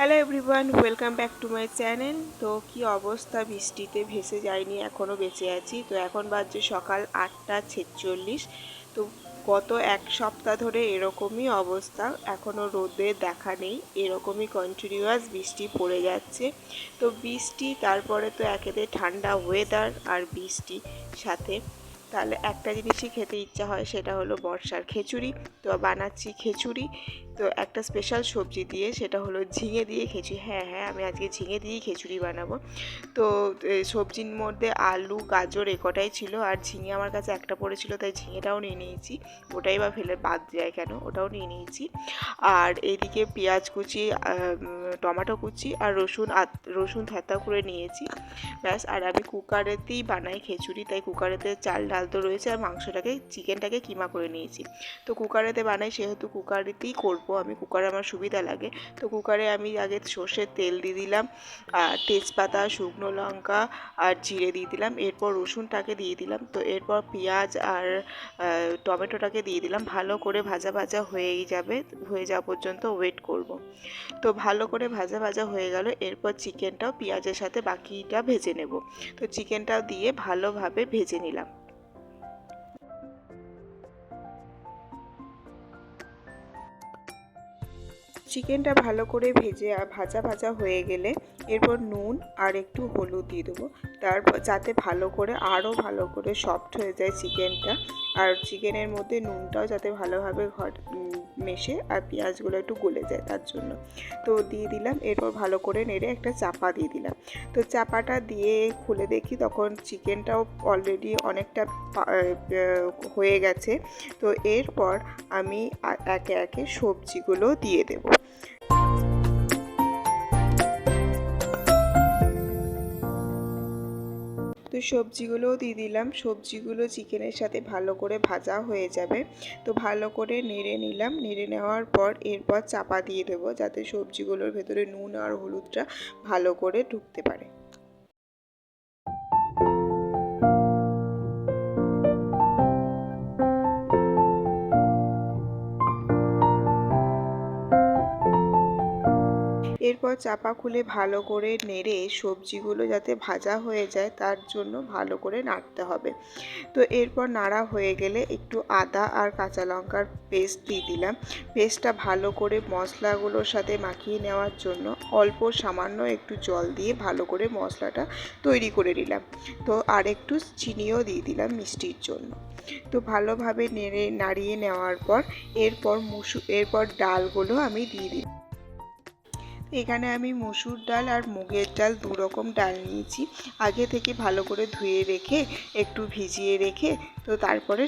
Hello everyone, welcome back to my channel. তো কি অবস্থা, বৃষ্টিতে ভেসে যায়নি, এখনও বেঁচে আছি। তো এখন বাজছে সকাল 8টা 46। তো গত এক সপ্তাহ ধরে এরকমই অবস্থা, এখনও রোদের দেখা নেই, এরকমই কন্টিনিউয়াস বৃষ্টি পড়ে যাচ্ছে। তো বৃষ্টি, তারপরে তো একেতে ঠান্ডা ওয়েদার আর বৃষ্টি সাথে, তাহলে একটা জিনিসই খেতে ইচ্ছা হয়, সেটা হলো বর্ষার খিচুড়ি। তো বানাচ্ছি খিচুড়ি, তো একটা স্পেশাল সবজি দিয়ে, সেটা হলো ঝিঙে দিয়ে খিচুড়ি। হ্যাঁ, আমি আজকে ঝিঙে দিয়েই খিচুড়ি বানাবো। তো সবজির মধ্যে আলু, গাজর কটাই ছিল, আর ঝিঙে আমার কাছে একটা পড়েছিল, তাই ঝিঙেটাও নিয়ে নিয়েছি। ওটাই বা ফেলে বাদ যায় কেন, ওটাও নিয়ে নিয়েছি। আর এইদিকে পেঁয়াজ কুচি, টমেটো কুচি আর রসুন থেঁতা করে নিয়েছি, ব্যাস। আর আমি কুকারেতেই বানাই খিচুড়ি, তাই কুকারেতে চাল ডাল তো রয়েছে, আর চিকেনটাকে কিমা করে নিয়েছি। তো কুকারেতে বানাই, সেহেতু কুকারেতেই করবো আমি, কুকারে আমার সুবিধা লাগে। তো কুকারে আমি আগে সর্ষের তেল দিয়ে দিলাম, আর তেজপাতা, শুকনো লঙ্কা আর জিরে দিয়ে দিলাম। এরপর রসুনটাকে দিয়ে দিলাম। তো এরপর পেঁয়াজ আর টমেটোটাকে দিয়ে দিলাম। ভালো করে ভাজা ভাজা হয়ে যাওয়া পর্যন্ত ওয়েট করব। তো ভালো করে ভাজা ভাজা হয়ে গেল, এরপর চিকেনটাও পেঁয়াজের সাথে বাকিটা ভেজে নেব। তো চিকেনটাও দিয়ে ভালোভাবে ভেজে নিলাম। চিকেনটা ভালো করে ভাজা ভাজা হয়ে গেলে এরপর নুন আর একটু হলুদ দিয়ে দেবো, তারপর যাতে আরও ভালো করে সফট হয়ে যায় চিকেনটা, আর চিকেনের মধ্যে নুনটাও যাতে ভালোভাবে মেশে আর পেঁয়াজগুলো একটু গলে যায়, তার জন্য। তো দিয়ে দিলাম, এরপর ভালো করে নেড়ে একটা চাপা দিয়ে দিলাম। তো চাপাটা দিয়ে খুলে দেখি, তখন চিকেনটাও অলরেডি অনেকটা হয়ে গেছে। তো এরপর আমি একে একে সবজিগুলো দিয়ে দেবো। তো সবজিগুলোও দিয়ে দিলাম। সবজিগুলো চিকেনের সাথে ভালো করে ভাজা হয়ে যাবে। তো ভালো করে নেড়ে নিলাম। নেড়ে নেওয়ার পর এরপর চাপা দিয়ে দেবো, যাতে সবজিগুলোর ভেতরে নুন আর হলুদটা ভালো করে ঢুকতে পারে। এরপর চাপা খুলে ভালো করে নেড়ে সবজিগুলো যাতে ভাজা হয়ে যায়, তার জন্য ভালো করে নাড়তে হবে। তো এরপর নাড়া হয়ে গেলে একটু আদা আর কাঁচা লঙ্কার পেস্ট দিয়ে দিলাম। পেস্টটা ভালো করে মশলাগুলোর সাথে মাখিয়ে নেওয়ার জন্য অল্প সামান্য একটু জল দিয়ে ভালো করে মশলাটা তৈরি করে নিলাম। তো আর একটু চিনিও দিয়ে দিলাম মিষ্টির জন্য। তো ভালোভাবে নাড়িয়ে নেওয়ার পর এরপর ডালগুলো আমি দিয়ে দিই। এখানে আমি মসুর ডাল আর মুগের ডাল দুরকম ডাল নিয়েছি। আগে থেকে ভালো করে ধুয়ে রেখে একটু ভিজিয়ে রেখে তো তারপরে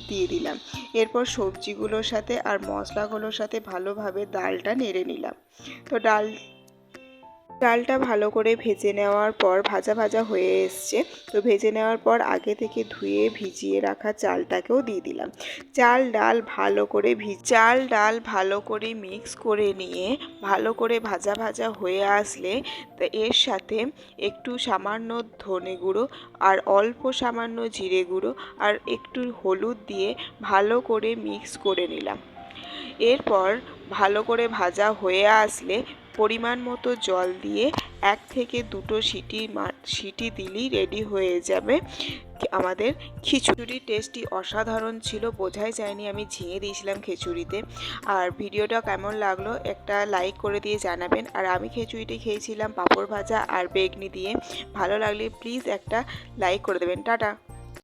দিয়ে দিলাম। এরপর সবজিগুলোর সাথে আর মশলাগুলোর সাথে ভালোভাবে ডালটা নেড়ে নিলাম। তো ডালটা ভালো করে ভেজে নেওয়ার পর ভাজা ভাজা হয়ে এসছে। তো ভেজে নেওয়ার পর আগে থেকে ধুয়ে ভিজিয়ে রাখা চালটাকেও দিয়ে দিলাম। চাল ডাল ভালো করে মিক্স করে নিয়ে ভালো করে ভাজা ভাজা হয়ে আসলে তো এর সাথে একটু সামান্য ধনে গুঁড়ো আর অল্প সামান্য জিরে গুঁড়ো আর একটু হলুদ দিয়ে ভালো করে মিক্স করে নিলাম। এরপর ভালো করে ভাজা হয়ে আসলে পরিমাণ মতো জল দিয়ে 1 থেকে 2 সিটি দিলেই রেডি হয়ে যাবে আমাদের খিচুড়ি। টেস্টটি অসাধারণ ছিল, বোঝাই যায়নি আমি ঝিঙে দিয়েছিলাম খিচুড়িতে। আর ভিডিওটা কেমন লাগলো একটা লাইক করে দিয়ে জানাবেন। আর আমি খিচুড়িটি খেয়েছিলাম পাঁপড় ভাজা আর বেগনি দিয়ে। ভালো লাগলে প্লিজ একটা লাইক করে দেবেন। টাটা।